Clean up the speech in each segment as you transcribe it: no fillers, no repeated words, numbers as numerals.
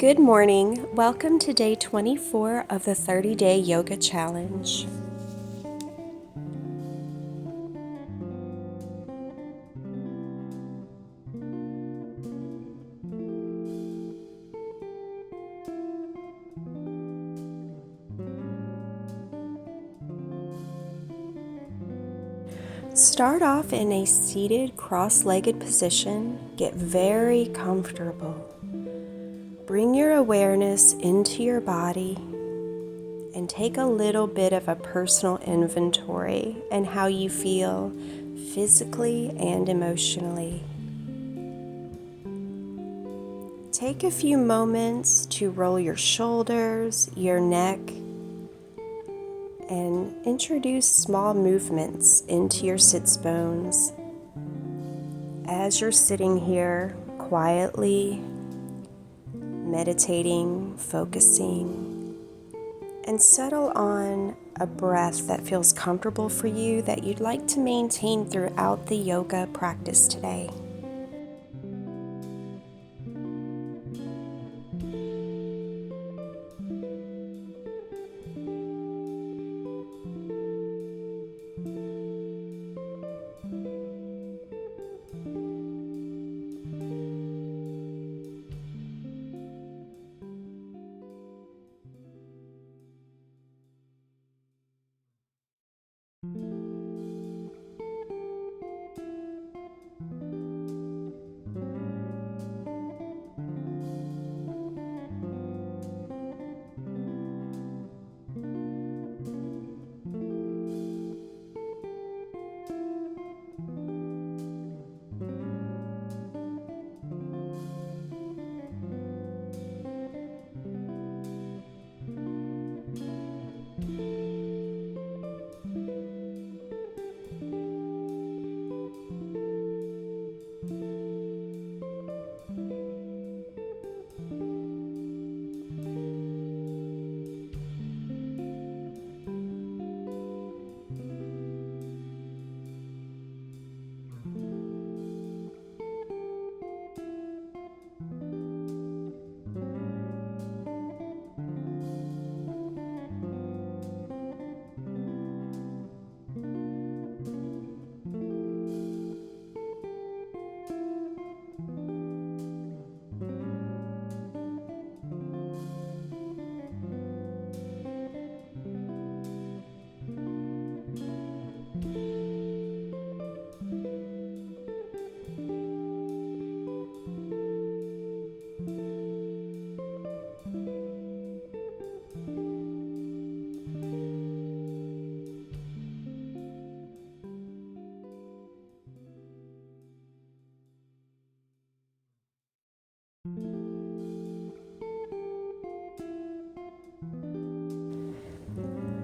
Good morning. Welcome to day 24 of the 30-day yoga challenge. Start off in a seated cross-legged position. Get very comfortable. Bring your awareness into your body and take a little bit of a personal inventory and how you feel physically and emotionally. Take a few moments to roll your shoulders, your neck, and introduce small movements into your sits bones. As you're sitting here quietly, meditating, focusing, and settle on a breath that feels comfortable for you that you'd like to maintain throughout the yoga practice today.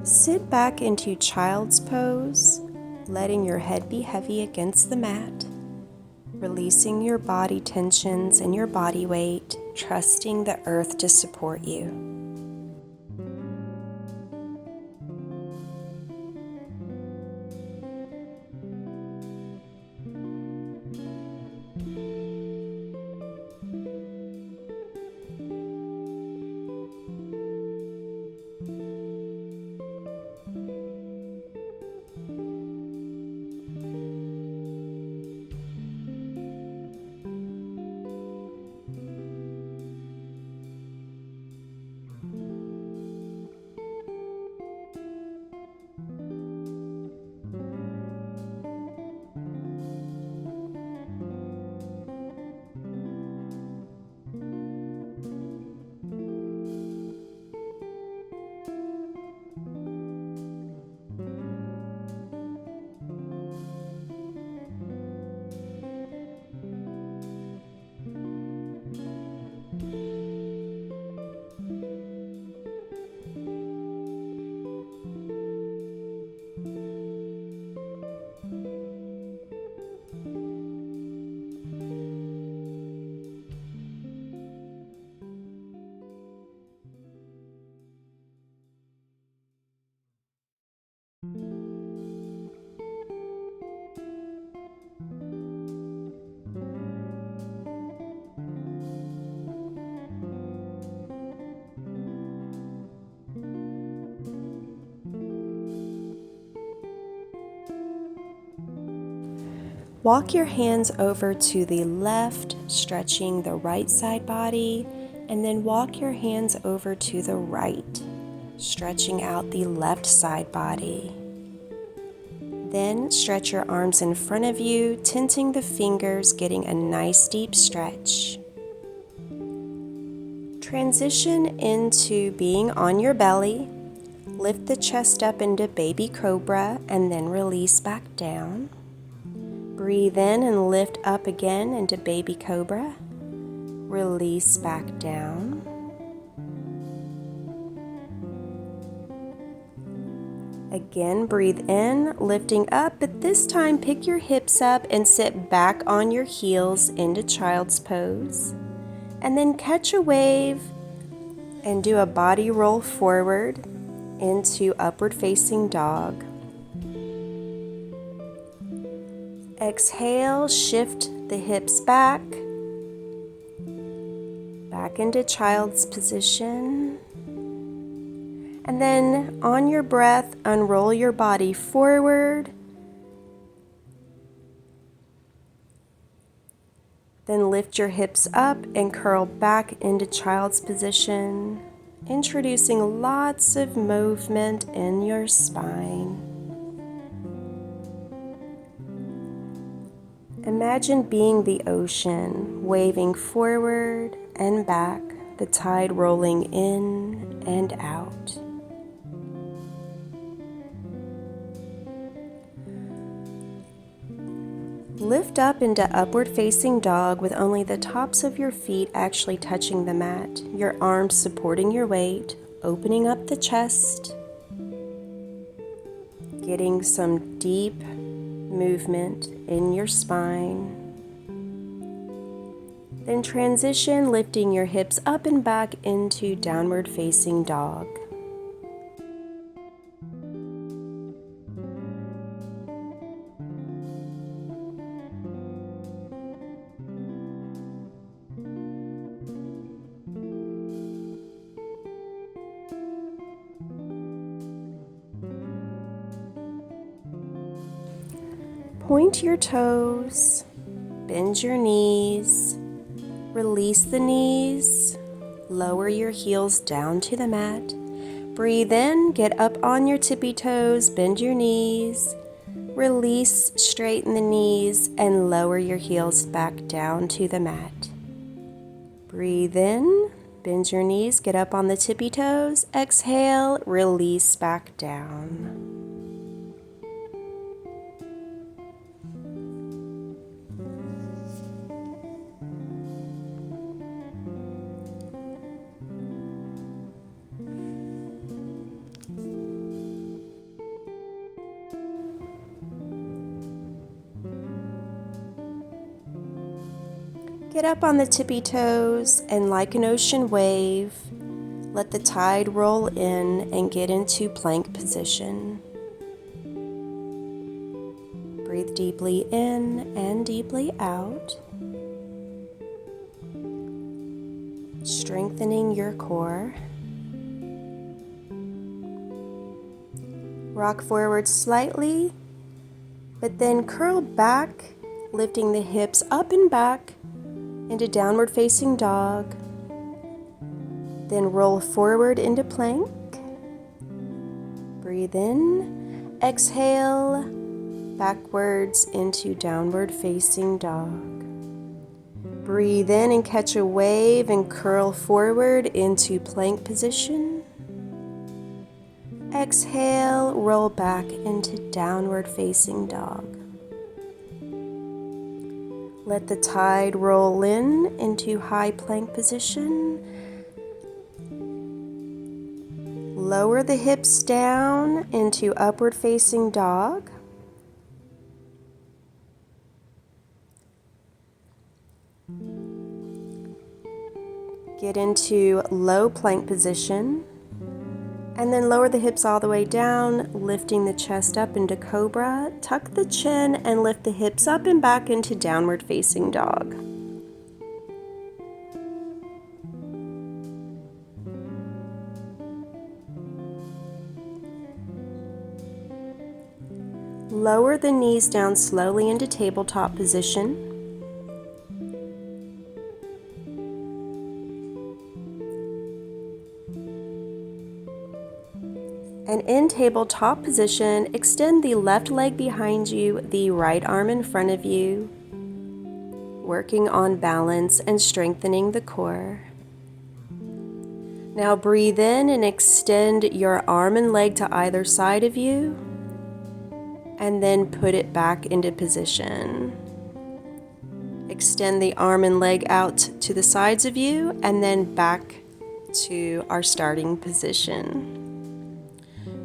Sit back into child's pose, letting your head be heavy against the mat, releasing your body tensions and your body weight, trusting the earth to support you. Walk your hands over to the left, stretching the right side body, and then walk your hands over to the right, stretching out the left side body. Then stretch your arms in front of you, tenting the fingers, getting a nice deep stretch. Transition into being on your belly. Lift the chest up into baby cobra and then release back down. Breathe in and lift up again into baby cobra. Release back down. Again, breathe in, lifting up, but this time pick your hips up and sit back on your heels into child's pose. And then catch a wave and do a body roll forward into upward facing dog. Exhale, shift the hips back into child's position. And then on your breath, unroll your body forward. Then lift your hips up and curl back into child's position, introducing lots of movement in your spine. Imagine being the ocean, waving forward and back, the tide rolling in and out. Lift up into upward facing dog with only the tops of your feet actually touching the mat, your arms supporting your weight, opening up the chest, getting some deep movement in your spine. Then transition, lifting your hips up and back into downward facing dog. Point your toes, bend your knees, release the knees, lower your heels down to the mat. Breathe in, get up on your tippy toes, bend your knees, release, straighten the knees, and lower your heels back down to the mat. Breathe in, bend your knees, get up on the tippy toes, exhale, release back down. Get up on the tippy toes and like an ocean wave, let the tide roll in and get into plank position. Breathe deeply in and deeply out, strengthening your core. Rock forward slightly, but then curl back, lifting the hips up and back into downward facing dog. Then roll forward into plank. Breathe in, exhale, backwards into downward facing dog. Breathe in and catch a wave and curl forward into plank position. Exhale, roll back into downward facing dog. Let the tide roll in into high plank position. Lower the hips down into upward facing dog. Get into low plank position. And then lower the hips all the way down, lifting the chest up into cobra. Tuck the chin and lift the hips up and back into downward facing dog. Lower the knees down slowly into tabletop position. And in tabletop position, extend the left leg behind you, the right arm in front of you, working on balance and strengthening the core. Now breathe in and extend your arm and leg to either side of you, and then put it back into position. Extend the arm and leg out to the sides of you, and then back to our starting position.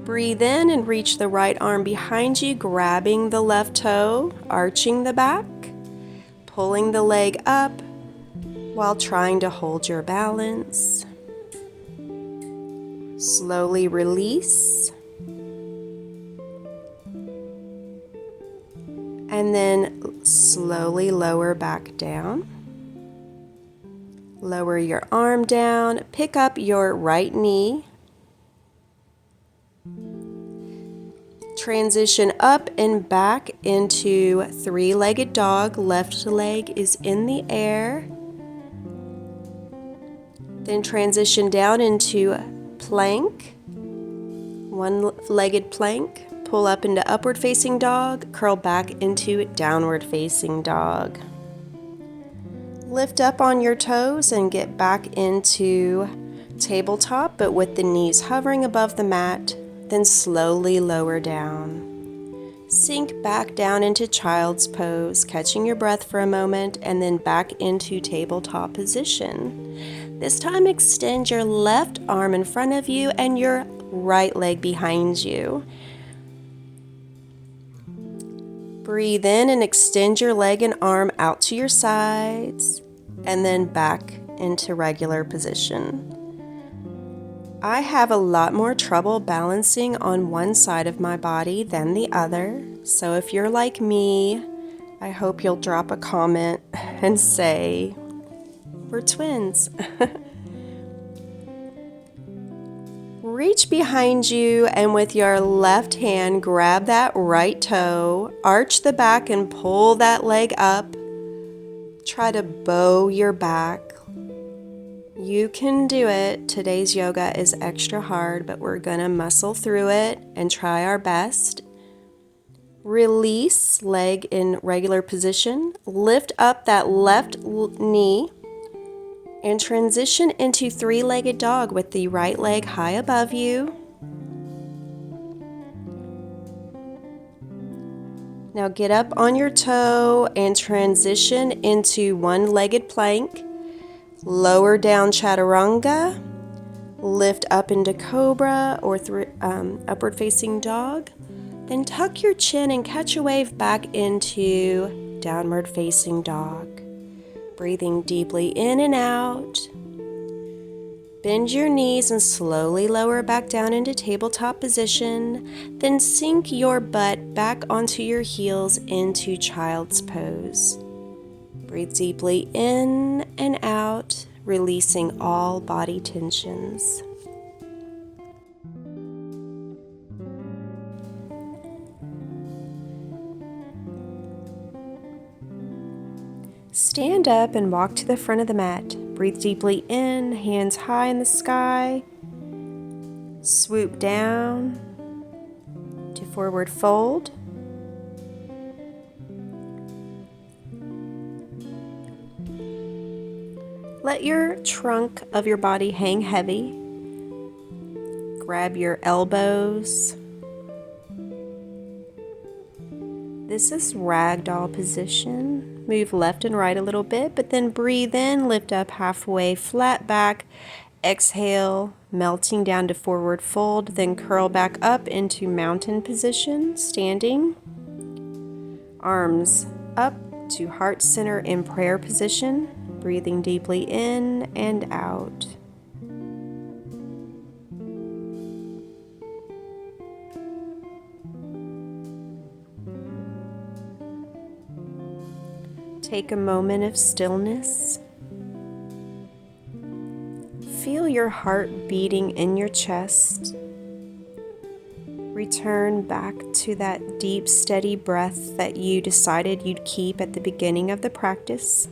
Breathe in and reach the right arm behind you, grabbing the left toe, arching the back, pulling the leg up while trying to hold your balance. Slowly release. And then slowly lower back down. Lower your arm down, pick up your right knee. Transition up and back into three-legged dog. Left leg is in the air. Then transition down into plank, one-legged plank. Pull up into upward facing dog, curl back into downward facing dog. Lift up on your toes and get back into tabletop, but with the knees hovering above the mat. Then slowly lower down. Sink back down into child's pose, catching your breath for a moment, and then back into tabletop position. This time extend your left arm in front of you and your right leg behind you. Breathe in and extend your leg and arm out to your sides, and then back into regular position. I have a lot more trouble balancing on one side of my body than the other, so if you're like me, I hope you'll drop a comment and say, we're twins. Reach behind you and with your left hand grab that right toe, arch the back and pull that leg up. Try to bow your back. You can do it. Today's yoga is extra hard, but we're gonna muscle through it and try our best. Release, leg in regular position. Lift up that left knee and transition into three-legged dog with the right leg high above you. Now get up on your toe and transition into one-legged plank. Lower down chaturanga, lift up into cobra or upward facing dog, then tuck your chin and catch a wave back into downward facing dog. Breathing deeply in and out. Bend your knees and slowly lower back down into tabletop position, then sink your butt back onto your heels into child's pose. Breathe deeply in and out, releasing all body tensions. Stand up and walk to the front of the mat. Breathe deeply in, hands high in the sky. Swoop down to forward fold. Let your trunk of your body hang heavy. Grab your elbows. This is ragdoll position. Move left and right a little bit, but then breathe in, lift up halfway, flat back. Exhale, melting down to forward fold, then curl back up into mountain position, standing. Arms up to heart center in prayer position. Breathing deeply in and out. Take a moment of stillness. Feel your heart beating in your chest. Return back to that deep, steady breath that you decided you'd keep at the beginning of the practice.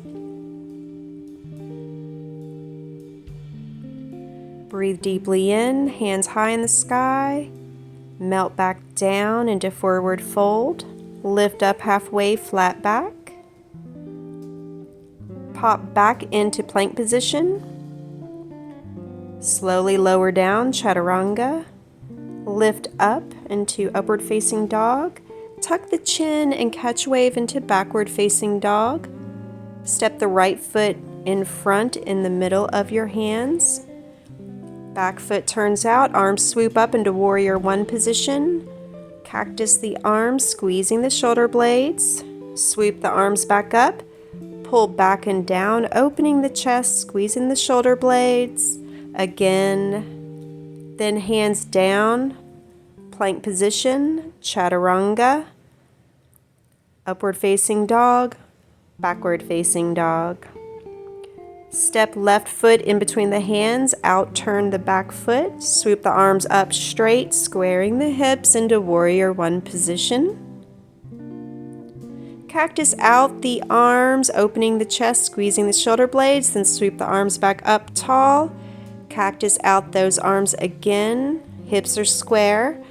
Breathe deeply in, hands high in the sky. Melt back down into forward fold. Lift up halfway, flat back. Pop back into plank position. Slowly lower down, chaturanga. Lift up into upward facing dog. Tuck the chin and catch wave into backward facing dog. Step the right foot in front in the middle of your hands. Back foot turns out, arms swoop up into warrior one position. Cactus the arms, squeezing the shoulder blades. Sweep the arms back up. Pull back and down, opening the chest, squeezing the shoulder blades. Again, then hands down, plank position, chaturanga, upward facing dog, backward facing dog. Step left foot in between the hands, out turn the back foot, sweep the arms up straight, squaring the hips into warrior one position. Cactus out the arms, opening the chest, squeezing the shoulder blades, then sweep the arms back up tall. Cactus out those arms again, hips are square.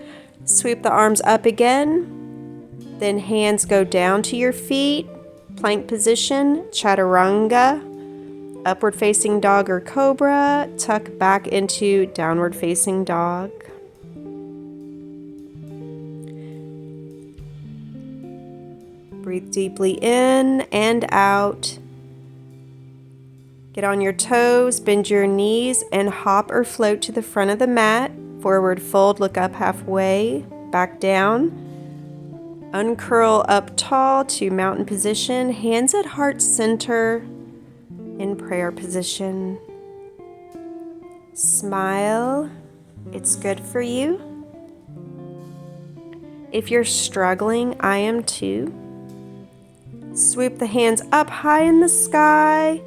Sweep the arms up again, then hands go down to your feet, plank position, chaturanga, upward facing dog or cobra, tuck back into downward facing dog. Breathe deeply in and out. Get on your toes, bend your knees, and hop or float to the front of the mat. Forward fold, look up halfway, back down. Uncurl up tall to mountain position, hands at heart center in prayer position. Smile, it's good for you. If you're struggling, I am too. Sweep the hands up high in the sky,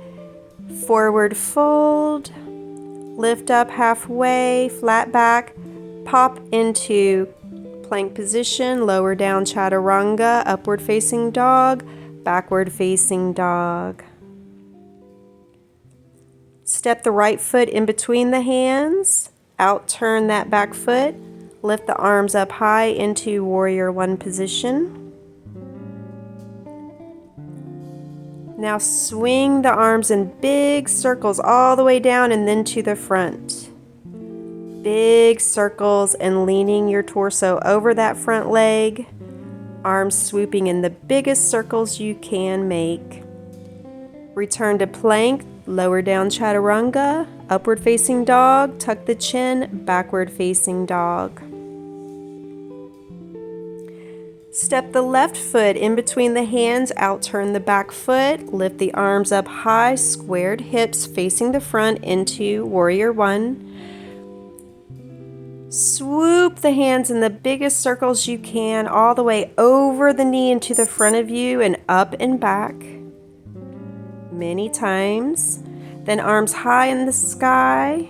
forward fold, lift up halfway, flat back, pop into plank position, lower down chaturanga, upward facing dog, backward facing dog. Step the right foot in between the hands, out turn that back foot, lift the arms up high into warrior one position. Now swing the arms in big circles all the way down and then to the front. Big circles and leaning your torso over that front leg. Arms swooping in the biggest circles you can make. Return to plank, lower down chaturanga, upward facing dog, tuck the chin, backward facing dog. Step the left foot in between the hands, out turn the back foot, lift the arms up high, squared hips facing the front into warrior one. Swoop the hands in the biggest circles you can, all the way over the knee into the front of you and up and back. Many times. Then arms high in the sky.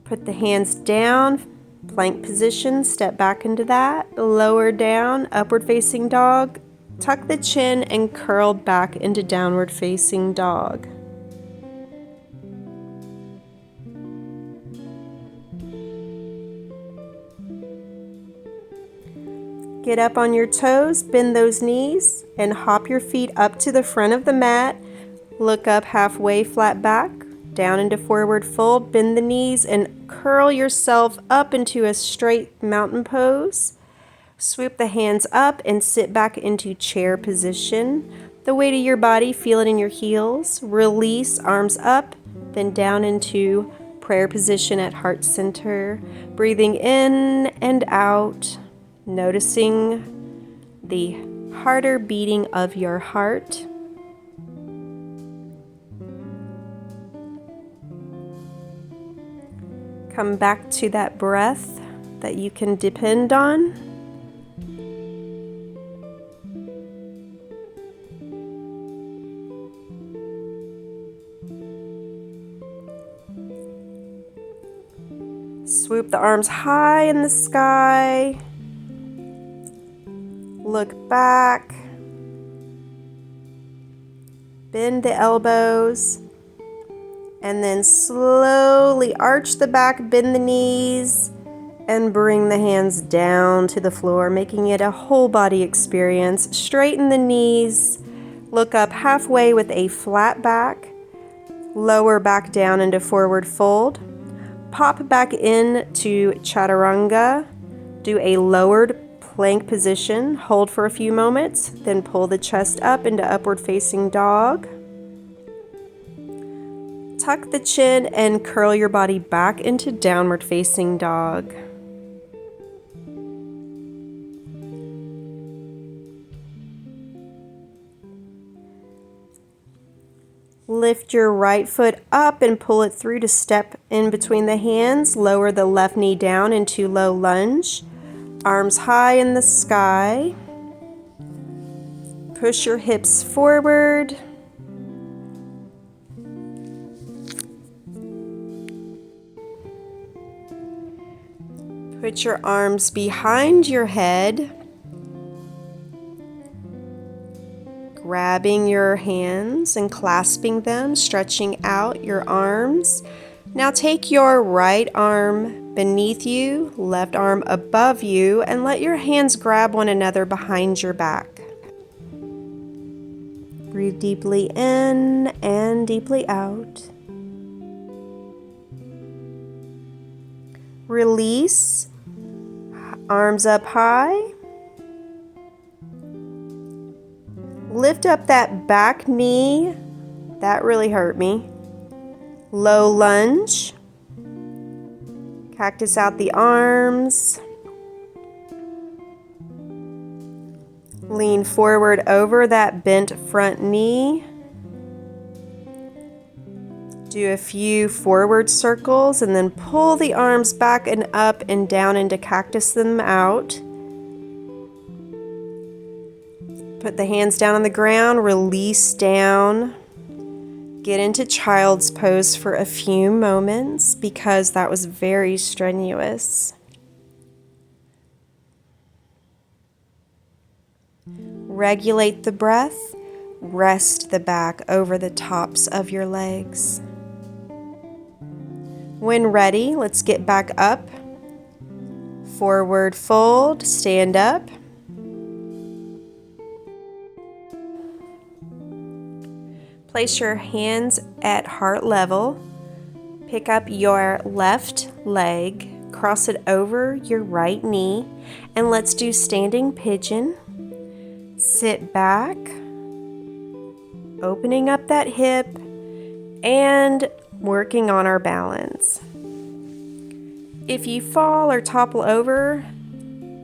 Put the hands down. Plank position, step back into that, lower down, upward facing dog, tuck the chin and curl back into downward facing dog. Get up on your toes, bend those knees, and hop your feet up to the front of the mat. Look up halfway, flat back, down into forward fold, bend the knees, and curl yourself up into a straight mountain pose. Swoop the hands up and sit back into chair position. The weight of your body, feel it in your heels. Release, arms up, then down into prayer position at heart center. Breathing in and out, noticing the harder beating of your heart. Come back to that breath that you can depend on. Swoop the arms high in the sky. Look back. Bend the elbows. And then slowly arch the back, bend the knees, and bring the hands down to the floor, making it a whole body experience. Straighten the knees. Look up halfway with a flat back. Lower back down into forward fold. Pop back into chaturanga. Do a lowered plank position. Hold for a few moments. Then pull the chest up into upward facing dog. Tuck the chin and curl your body back into downward facing dog. Lift your right foot up and pull it through to step in between the hands. Lower the left knee down into low lunge. Arms high in the sky. Push your hips forward. Put your arms behind your head. Grabbing your hands and clasping them, stretching out your arms. Now take your right arm beneath you, left arm above you, and let your hands grab one another behind your back. Breathe deeply in and deeply out. Release, arms up high. Lift up that back knee. That really hurt me. Low lunge. Cactus out the arms. Lean forward over that bent front knee. Do a few forward circles and then pull the arms back and up and down into cactus them out. Put the hands down on the ground, release down. Get into child's pose for a few moments because that was very strenuous. Regulate the breath. Rest the back over the tops of your legs. When ready, let's get back up. Forward fold, stand up. Place your hands at heart level. Pick up your left leg, cross it over your right knee, and let's do standing pigeon. Sit back, opening up that hip, and working on our balance. If you fall or topple over,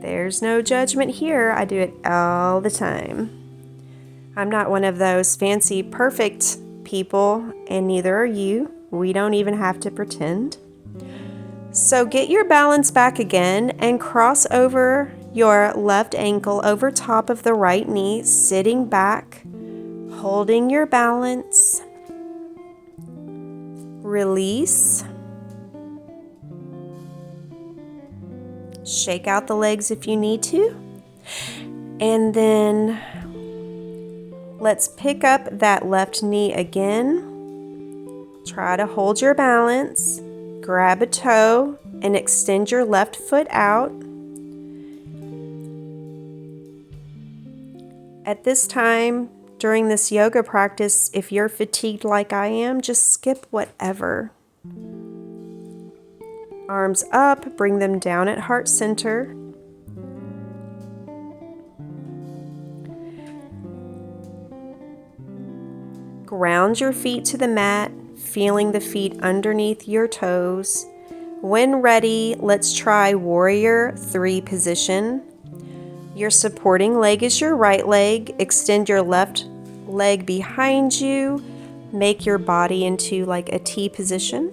there's no judgment here. I do it all the time. I'm not one of those fancy, perfect people, and neither are you. We don't even have to pretend. So get your balance back again and cross over your left ankle over top of the right knee, sitting back, holding your balance. Release. Shake out the legs if you need to. And then let's pick up that left knee again. Try to hold your balance. Grab a toe and extend your left foot out. At this time, during this yoga practice, if you're fatigued like I am, just skip whatever. Arms up, bring them down at heart center. Ground your feet to the mat, feeling the feet underneath your toes. When ready, let's try Warrior 3 position. Your supporting leg is your right leg. Extend your left leg behind you. Make your body into like a T position.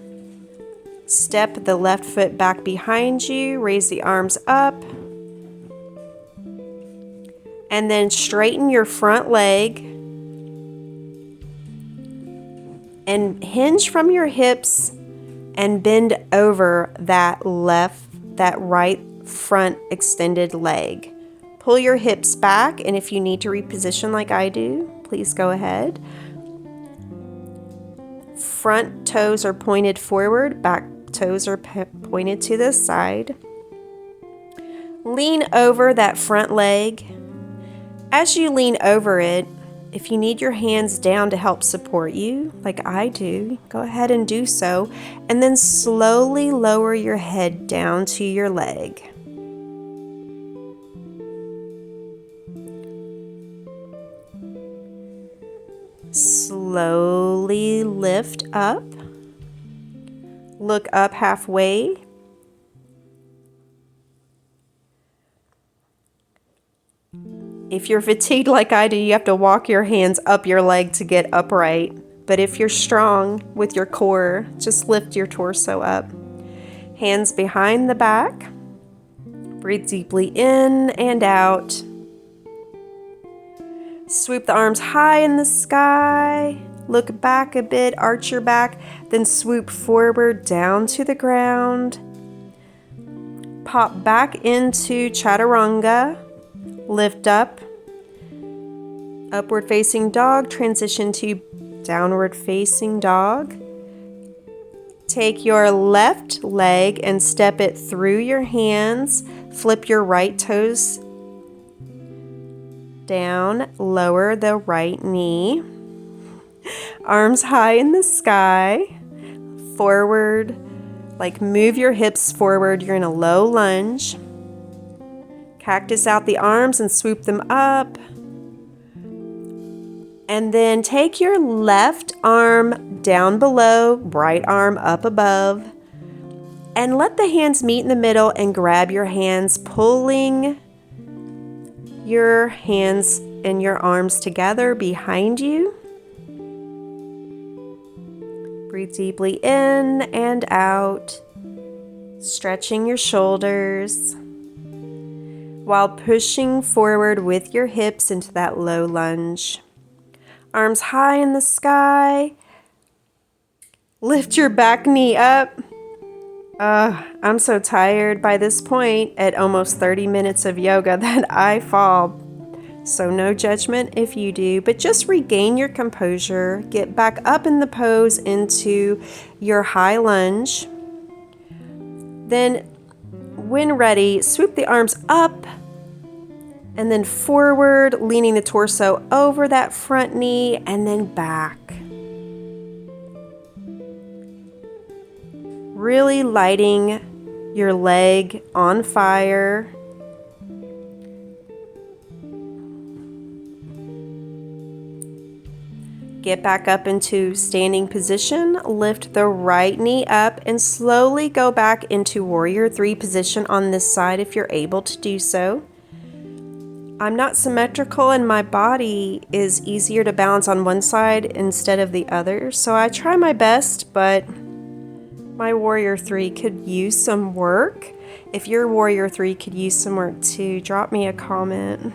Step the left foot back behind you. Raise the arms up. And then straighten your front leg. And hinge from your hips. and bend over that right front extended leg. Pull your hips back, and if you need to reposition like I do, please go ahead. Front toes are pointed forward, back toes are pointed to the side. Lean over that front leg. As you lean over it, if you need your hands down to help support you, like I do, go ahead and do so, and then slowly lower your head down to your leg. Slowly lift up. Look up halfway. If you're fatigued like I do, you have to walk your hands up your leg to get upright. But if you're strong with your core, just lift your torso up. Hands behind the back. Breathe deeply in and out. Swoop the arms high in the sky. Look back a bit, arch your back, then swoop forward down to the ground. Pop back into chaturanga. Lift up. Upward facing dog, transition to downward facing dog. Take your left leg and step it through your hands. Flip your right toes down, lower the right knee. Arms high in the sky. Forward, like move your hips forward. You're in a low lunge. Cactus out the arms and swoop them up. And then take your left arm down below, right arm up above, and let the hands meet in the middle and grab your hands, pulling your hands and your arms together behind you. Breathe deeply in and out, stretching your shoulders while pushing forward with your hips into that low lunge. Arms high in the sky. Lift your back knee up. I'm so tired by this point at almost 30 minutes of yoga that I fall. So no judgment if you do, but just regain your composure. Get back up in the pose into your high lunge. Then when ready, swoop the arms up and then forward, leaning the torso over that front knee and then back. Really lighting your leg on fire. Get back up into standing position, lift the right knee up, and slowly go back into warrior 3 position on this side if you're able to do so. I'm not symmetrical and my body is easier to balance on one side instead of the other, so I try my best, but my warrior 3 could use some work. If your warrior 3 could use some work too, drop me a comment.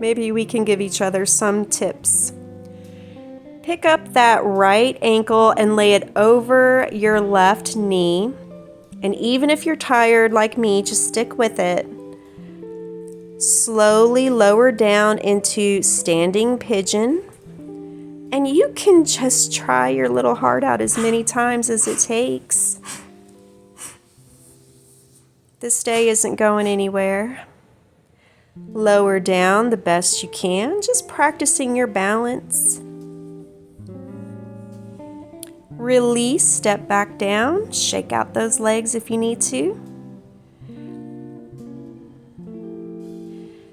Maybe we can give each other some tips. Pick up that right ankle and lay it over your left knee. And even if you're tired like me, just stick with it. Slowly lower down into standing pigeon. And you can just try your little heart out as many times as it takes. This day isn't going anywhere. Lower down the best you can, just practicing your balance. Release, step back down, shake out those legs if you need to.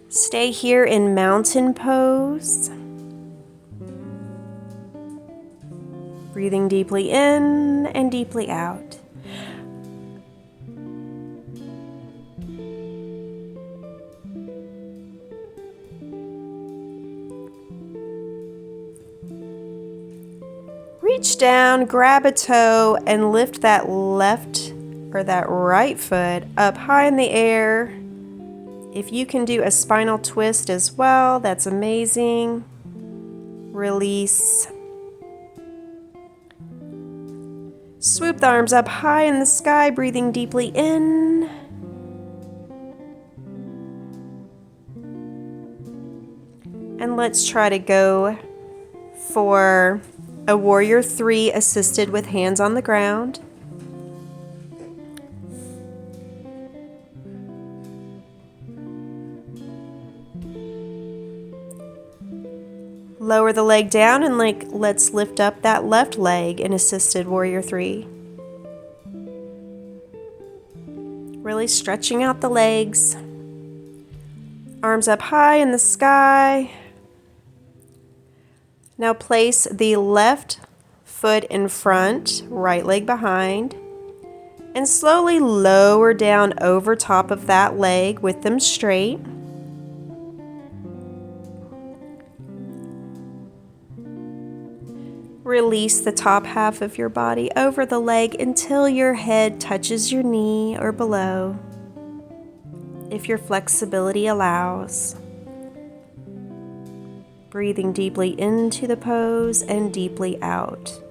Stay here in mountain pose. Breathing deeply in and deeply out. Reach down, grab a toe, and lift that left or that right foot up high in the air. If you can do a spinal twist as well, that's amazing. Release. Swoop the arms up high in the sky, breathing deeply in. And let's try to go for a warrior 3 assisted with hands on the ground. Lower the leg down and let's lift up that left leg in assisted warrior 3. Really stretching out the legs. Arms up high in the sky. Now place the left foot in front, right leg behind, and slowly lower down over top of that leg with them straight. Release the top half of your body over the leg until your head touches your knee or below, if your flexibility allows. Breathing deeply into the pose and deeply out.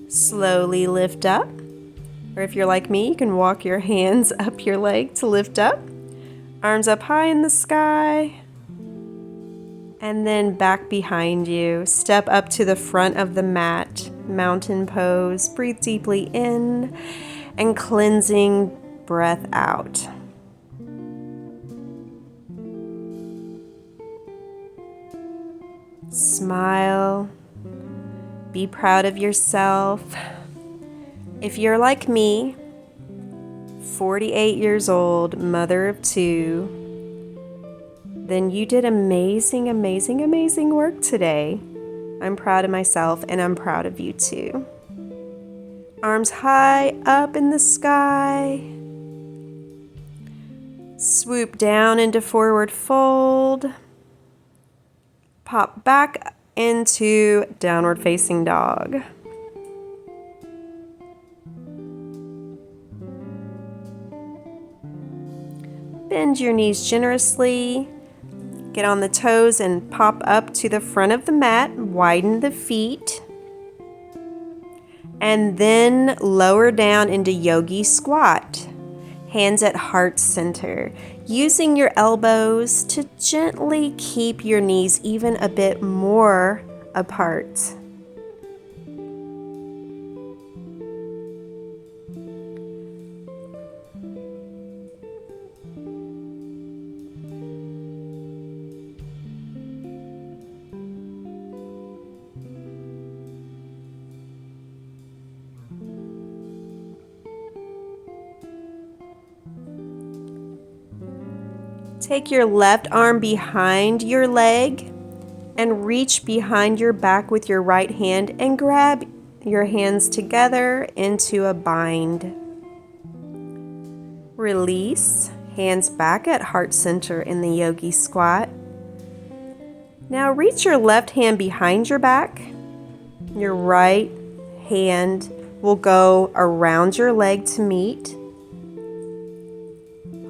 Slowly lift up. Or if you're like me, you can walk your hands up your leg to lift up. Arms up high in the sky. And then back behind you. Step up to the front of the mat. Mountain pose. Breathe deeply in and cleansing breath out. Smile. Be proud of yourself. If you're like me, 48 years old, mother of 2, then you did amazing, amazing, amazing work today. I'm proud of myself and I'm proud of you too. Arms high up in the sky. Swoop down into forward fold. Pop back into downward facing dog. Bend your knees generously. Get on the toes and pop up to the front of the mat. Widen the feet. And then lower down into yogi squat. Hands at heart center. Using your elbows to gently keep your knees even a bit more apart. Take your left arm behind your leg and reach behind your back with your right hand and grab your hands together into a bind. Release, hands back at heart center in the yogi squat. Now reach your left hand behind your back. Your right hand will go around your leg to meet.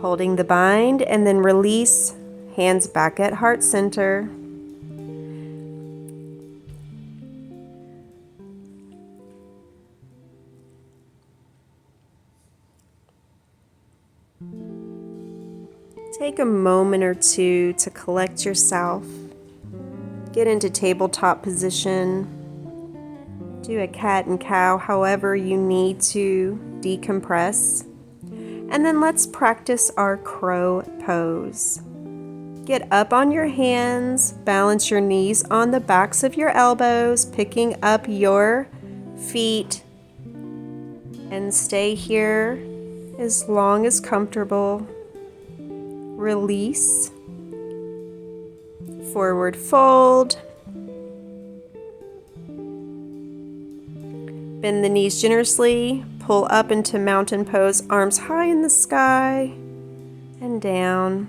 Holding the bind and then release, hands back at heart center. Take a moment or two to collect yourself. Get into tabletop position. Do a cat and cow, however you need to decompress. And then let's practice our crow pose. Get up on your hands, balance your knees on the backs of your elbows, picking up your feet, and stay here as long as comfortable. Release, forward fold, bend the knees generously. Pull up into mountain pose, arms high in the sky and down.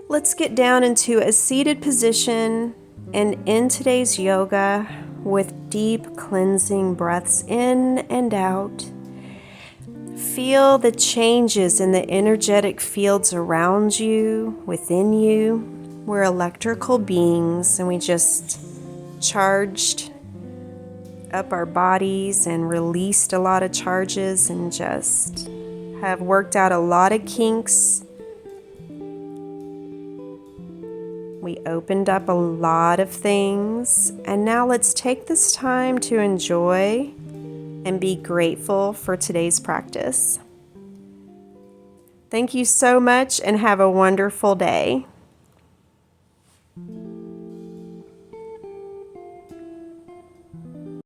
Let's get down into a seated position and in today's yoga with deep cleansing breaths in and out. Feel the changes in the energetic fields around you, within you. We're electrical beings, and we just charged up our bodies and released a lot of charges and just have worked out a lot of kinks. We opened up a lot of things, and now let's take this time to enjoy and be grateful for today's practice. Thank you so much and have a wonderful day.